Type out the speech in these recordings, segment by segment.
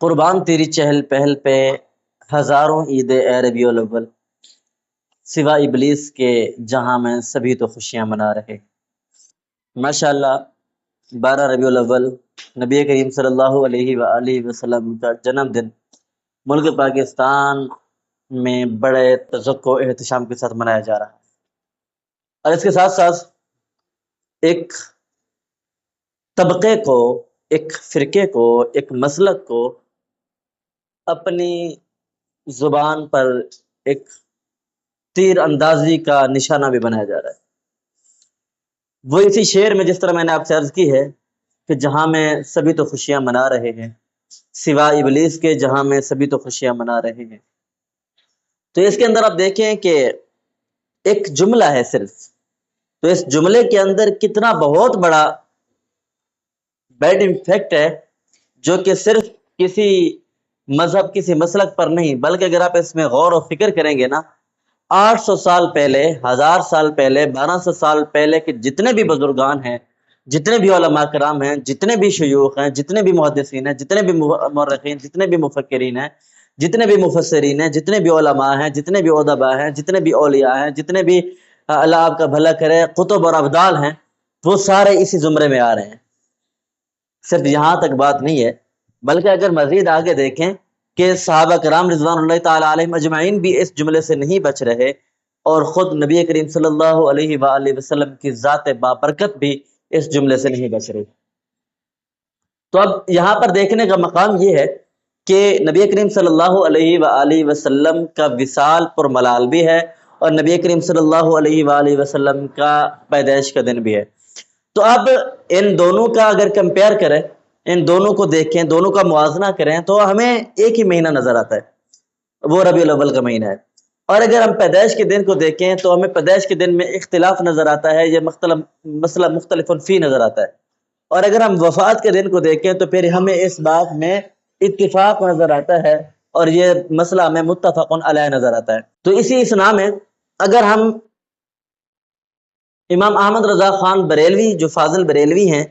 قربان تیری چہل پہل پہ ہزاروں عید اے ربیع الاول، سوا ابلیس کے جہاں میں سبھی تو خوشیاں منا رہے۔ ماشاءاللہ 12 ربیع الاول نبی کریم صلی اللہ علیہ وآلہ وسلم کا جنم دن ملک پاکستان میں بڑے تذکر و احتشام کے ساتھ منایا جا رہا ہے، اور اس کے ساتھ ساتھ ایک طبقے کو، ایک فرقے کو، ایک مسلک کو اپنی زبان پر ایک تیر اندازی کا نشانہ بھی بنایا جا رہا ہے۔ وہ اسی شعر میں، جس طرح میں نے آپ سے عرض کی ہے کہ جہاں میں سبھی تو خوشیاں منا رہے ہیں، سوا ابلیس کے جہاں میں سبھی تو خوشیاں منا رہے ہیں، تو اس کے اندر آپ دیکھیں کہ ایک جملہ ہے صرف، تو اس جملے کے اندر کتنا بہت بڑا بیڈ امپیکٹ ہے، جو کہ صرف کسی مذہب، کسی مسلک پر نہیں، بلکہ اگر آپ اس میں غور و فکر کریں گے نا، 800 سال پہلے، 1000 سال پہلے، 1200 سال پہلے کے جتنے بھی بزرگان ہیں، جتنے بھی علماء کرام ہیں، جتنے بھی شیوخ ہیں، جتنے بھی محدثین ہیں، جتنے بھی مورخین، جتنے بھی مفکرین ہیں، جتنے بھی مفسرین ہیں، جتنے بھی علماء ہیں، جتنے بھی ادباء ہیں، جتنے بھی اولیاء ہیں، جتنے بھی اللہ آپ کا بھلا کرے قطب اور ابدال ہیں، وہ سارے اسی زمرے میں آ رہے ہیں۔ صرف یہاں تک بات نہیں ہے، بلکہ اگر مزید آگے دیکھیں کہ صحابہ کرام رضوان اللہ تعالی علیہم اجمعین بھی اس جملے سے نہیں بچ رہے، اور خود نبی کریم صلی اللہ علیہ وآلہ وسلم کی ذات بابرکت بھی اس جملے سے نہیں بچ رہی۔ تو اب یہاں پر دیکھنے کا مقام یہ ہے کہ نبی کریم صلی اللہ علیہ وآلہ وسلم کا وصال پر ملال بھی ہے، اور نبی کریم صلی اللہ علیہ وآلہ وسلم کا پیدائش کا دن بھی ہے۔ تو اب ان دونوں کا اگر کمپیئر کریں، ان دونوں کو دیکھیں، دونوں کا موازنہ کریں، تو ہمیں ایک ہی مہینہ نظر آتا ہے، وہ ربیع الاول کا مہینہ ہے۔ اور اگر ہم پیدائش کے دن کو دیکھیں تو ہمیں پیدائش کے دن میں اختلاف نظر آتا ہے، یہ مسئلہ مختلف فی نظر آتا ہے۔ اور اگر ہم وفات کے دن کو دیکھیں تو پھر ہمیں اس بات میں اتفاق نظر آتا ہے، اور یہ مسئلہ ہمیں متفق علیہ نظر آتا ہے۔ تو اسی اسنا میں اگر ہم امام احمد رضا خان بریلوی، جو فاضل بریلوی ہیں،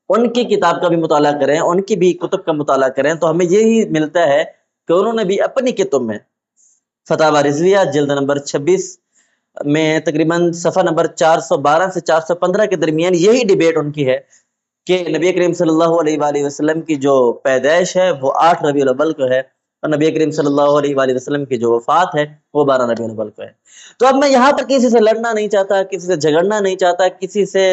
ان کی کتاب کا بھی مطالعہ کریں، ان کی بھی کتب کا مطالعہ کریں، تو ہمیں یہی ملتا ہے کہ انہوں نے بھی اپنی کتب میں فتاوی رضویہ جلد نمبر 26 میں تقریباً صفحہ نمبر 412 سے 415 کے درمیان یہی ڈیبیٹ ان کی ہے کہ نبی کریم صلی اللہ علیہ وآلہ وسلم کی جو پیدائش ہے وہ 8 ربیع الاول کو ہے، اور نبی کریم صلی اللہ علیہ وآلہ وسلم کی جو وفات ہے وہ 12 ربیع الاول کو ہے۔ تو اب میں یہاں پر کسی سے لڑنا نہیں چاہتا، کسی سے جھگڑنا نہیں چاہتا، کسی سے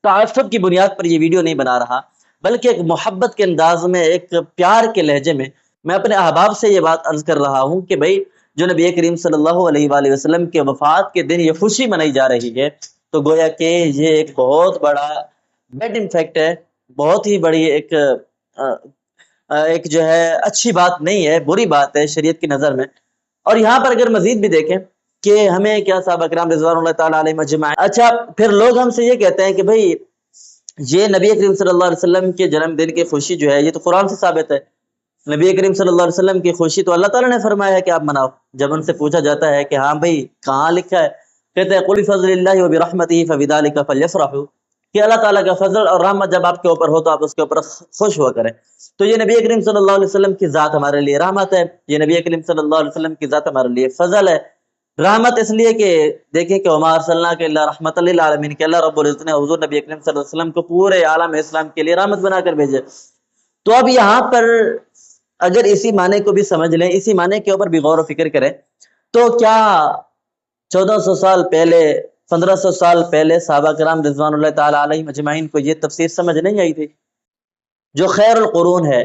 تعصب کی بنیاد پر یہ ویڈیو نہیں بنا رہا، بلکہ ایک محبت کے انداز میں، ایک پیار کے لہجے میں میں اپنے احباب سے یہ بات عرض کر رہا ہوں کہ بھائی، جو نبی کریم صلی اللہ علیہ وآلہ وسلم کے وفات کے دن یہ خوشی منائی جا رہی ہے، تو گویا کہ یہ ایک بہت بڑا بیڈ امپیکٹ ہے، بہت ہی بڑی ایک جو ہے اچھی بات نہیں ہے، بری بات ہے شریعت کی نظر میں۔ اور یہاں پر اگر مزید بھی دیکھیں کہ ہمیں کیا صحابہ کرام رضوان اللہ تعالیٰ علیہم اجمعین، اچھا پھر لوگ ہم سے یہ کہتے ہیں کہ بھائی یہ نبی کریم صلی اللہ علیہ وسلم کے جنم دن کی خوشی جو ہے یہ تو قرآن سے ثابت ہے، نبی کریم صلی اللہ علیہ وسلم کی خوشی تو اللہ تعالیٰ نے فرمایا ہے کہ آپ مناؤ۔ جب ان سے پوچھا جاتا ہے کہ ہاں بھائی کہاں لکھا ہے، کہتے ہیں قل بفضل اللہ وبرحمتہ فبذلک فلیفرحوا، کہ اللہ تعالیٰ کا فضل اور رحمت جب آپ کے اوپر ہو تو آپ اس کے اوپر خوش ہوا کریں۔ تو یہ نبی کریم صلی اللہ علیہ وسلم کی ذات ہمارے لیے رحمت ہے، یہ نبی کریم صلی اللہ علیہ وسلم کی ذات ہمارے لیے فضل ہے۔ رحمت اس لیے کہ دیکھیں کہ وما ارسلناک الا رحمۃ للعالمین، کہ اللہ رب العزت نے حضور نبی کریم صلی اللہ علیہ وسلم کو پورے عالم اسلام کے لیے رحمت بنا کر بھیجے۔ تو اب یہاں پر اگر اسی معنی کو بھی سمجھ لیں، اسی معنی کے اوپر بھی غور و فکر کریں، تو کیا 1400 سال پہلے، 1500 سال پہلے صحابہ کرام رضوان اللہ تعالیٰ علیہم اجمعین کو یہ تفسیر سمجھ نہیں آئی تھی؟ جو خیر القرون ہے،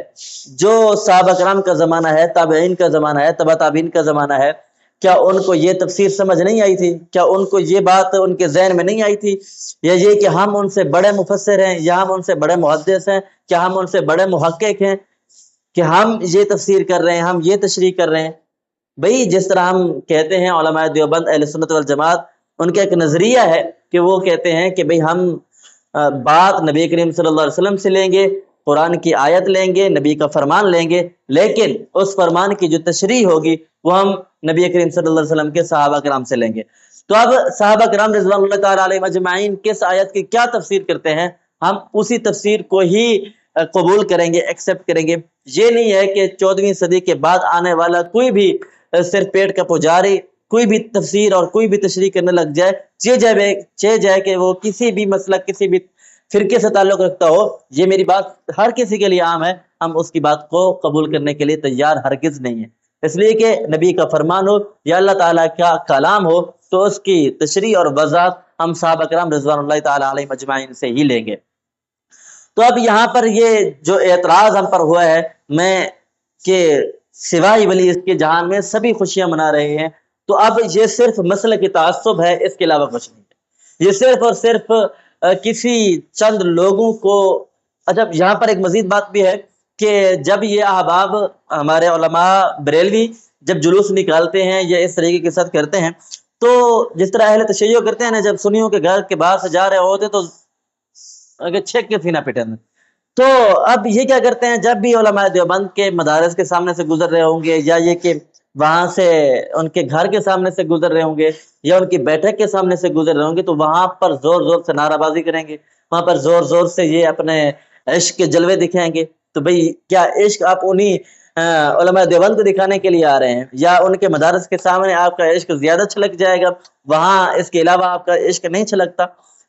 جو صحابہ کرام کا زمانہ ہے، تابعین کا زمانہ ہے، تبع تابعین کا زمانہ ہے، کیا ان کو یہ تفسیر سمجھ نہیں آئی تھی؟ کیا ان کو یہ بات ان کے ذہن میں نہیں آئی تھی؟ یا یہ کہ ہم ان سے بڑے مفسر ہیں، یا ہم ان سے بڑے محدث ہیں، کیا ہم ان سے بڑے محقق ہیں کہ ہم یہ تفسیر کر رہے ہیں، ہم یہ تشریح کر رہے ہیں؟ بھئی جس طرح ہم کہتے ہیں علماء دیوبند اہل سنت والجماعت، ان کا ایک نظریہ ہے کہ وہ کہتے ہیں کہ بھئی ہم بات نبی کریم صلی اللہ علیہ وسلم سے لیں گے، قرآن کی آیت لیں گے، نبی کا فرمان لیں گے، لیکن اس فرمان کی جو تشریح ہوگی وہ ہم نبی کریم صلی اللہ علیہ وسلم کے صحابہ کرام سے لیں گے۔ تو اب صحابہ کرام رضوان اللہ تعالیٰ علیہم اجمعین کس آیت کی کیا تفسیر کرتے ہیں، ہم اسی تفسیر کو ہی قبول کریں گے، ایکسیپٹ کریں گے۔ یہ نہیں ہے کہ 14ویں صدی کے بعد آنے والا کوئی بھی صرف پیٹ کا پجاری کوئی بھی تفسیر اور کوئی بھی تشریح کرنے لگ جائے، چہ جائے کہ وہ کسی بھی مسلک کسی بھی فرقے سے تعلق رکھتا ہو، یہ میری بات ہر کسی کے لیے عام ہے، ہم اس کی بات کو قبول کرنے کے لیے تیار ہرگز نہیں ہیں۔ اس لیے کہ نبی کا فرمان ہو یا اللہ تعالیٰ کا کلام ہو تو اس کی تشریح اور وضاحت ہم صحابہ کرام رضوان اللہ تعالیٰ علیہ مجمعین سے ہی لیں گے۔ تو اب یہاں پر یہ جو اعتراض ہم پر ہوا ہے میں کہ سوائے ابلیس کے جہان میں سبھی خوشیاں منا رہے ہیں، تو اب یہ صرف مسئلہ کی تعصب ہے، اس کے علاوہ کچھ نہیں ہے۔ یہ صرف اور صرف کسی چند لوگوں کو اچھا یہاں پر ایک مزید بات بھی ہے کہ جب یہ احباب ہمارے علماء بریلوی جب جلوس نکالتے ہیں یا اس طریقے کے ساتھ کرتے ہیں تو جس طرح اہل تشیع کرتے ہیں نا، جب سنیوں کے گھر کے باہر سے جا رہے ہوتے تو اگر چھک کے سینہ پٹن، تو اب یہ کیا کرتے ہیں جب بھی علماء دیوبند کے مدارس کے سامنے سے گزر رہے ہوں گے یا یہ کہ وہاں سے ان کے گھر کے سامنے سے گزر رہے ہوں گے یا ان کی بیٹھک کے سامنے سے گزر رہے ہوں گے تو وہاں پر زور زور سے نعرہ بازی کریں گے، وہاں پر زور زور سے یہ اپنے عشق کے جلوے دکھائیں گے۔ تو بھئی کیا عشق آپ انہی علماء دیوبند کو دکھانے کے لیے آ رہے ہیں یا ان کے مدارس کے سامنے آپ کا عشق زیادہ چھلک جائے گا، وہاں اس کے علاوہ آپ کا عشق نہیں چھلکتا،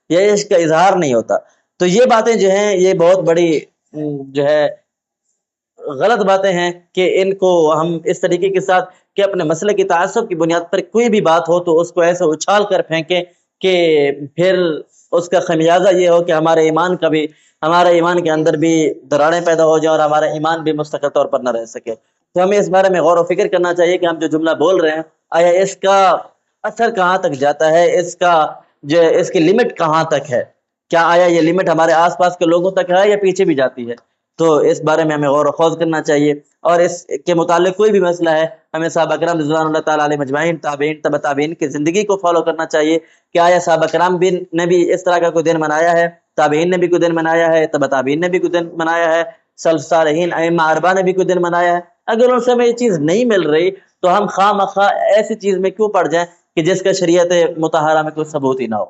یہ عشق کا اظہار نہیں ہوتا؟ تو یہ باتیں جو ہیں یہ بہت بڑی جو ہے غلط باتیں ہیں کہ ان کو ہم اس طریقے کے ساتھ کہ اپنے مسئلے کی تعصب کی بنیاد پر کوئی بھی بات ہو تو اس کو ایسے اچھال کر پھینکیں کہ پھر اس کا خمیازہ یہ ہو کہ ہمارے ایمان کے اندر بھی دراڑیں پیدا ہو جائیں اور ہمارا ایمان بھی مستقل طور پر نہ رہ سکے۔ تو ہمیں اس بارے میں غور و فکر کرنا چاہیے کہ ہم جو جملہ بول رہے ہیں آیا اس کا اثر کہاں تک جاتا ہے، اس کی لمٹ کہاں تک ہے، کیا آیا یہ لمٹ ہمارے آس پاس کے لوگوں تک ہے یا پیچھے بھی جاتی ہے؟ تو اس بارے میں ہمیں غور و خوض کرنا چاہیے، اور اس کے متعلق کوئی بھی مسئلہ ہے ہمیں صحابہ کرام رضوان اللہ تعالیٰ علیہ مجمعین، تابعین، تبع تابعین کی زندگی کو فالو کرنا چاہیے کہ آیا صحابہ کرام نے بھی اس طرح کا کوئی دن منایا ہے، تابعین نے بھی کوئی دن منایا ہے، تبع تابعین نے بھی کوئی دن منایا ہے، سلف صالحین ائمہ اربعہ نے بھی کوئی دن منایا ہے۔ اگر ان سے ہمیں یہ چیز نہیں مل رہی تو ہم خواہ مخواہ ایسی چیز میں کیوں پڑ جائیں کہ جس کا شریعت مطہرہ میں کوئی ثبوت ہی نہ ہو۔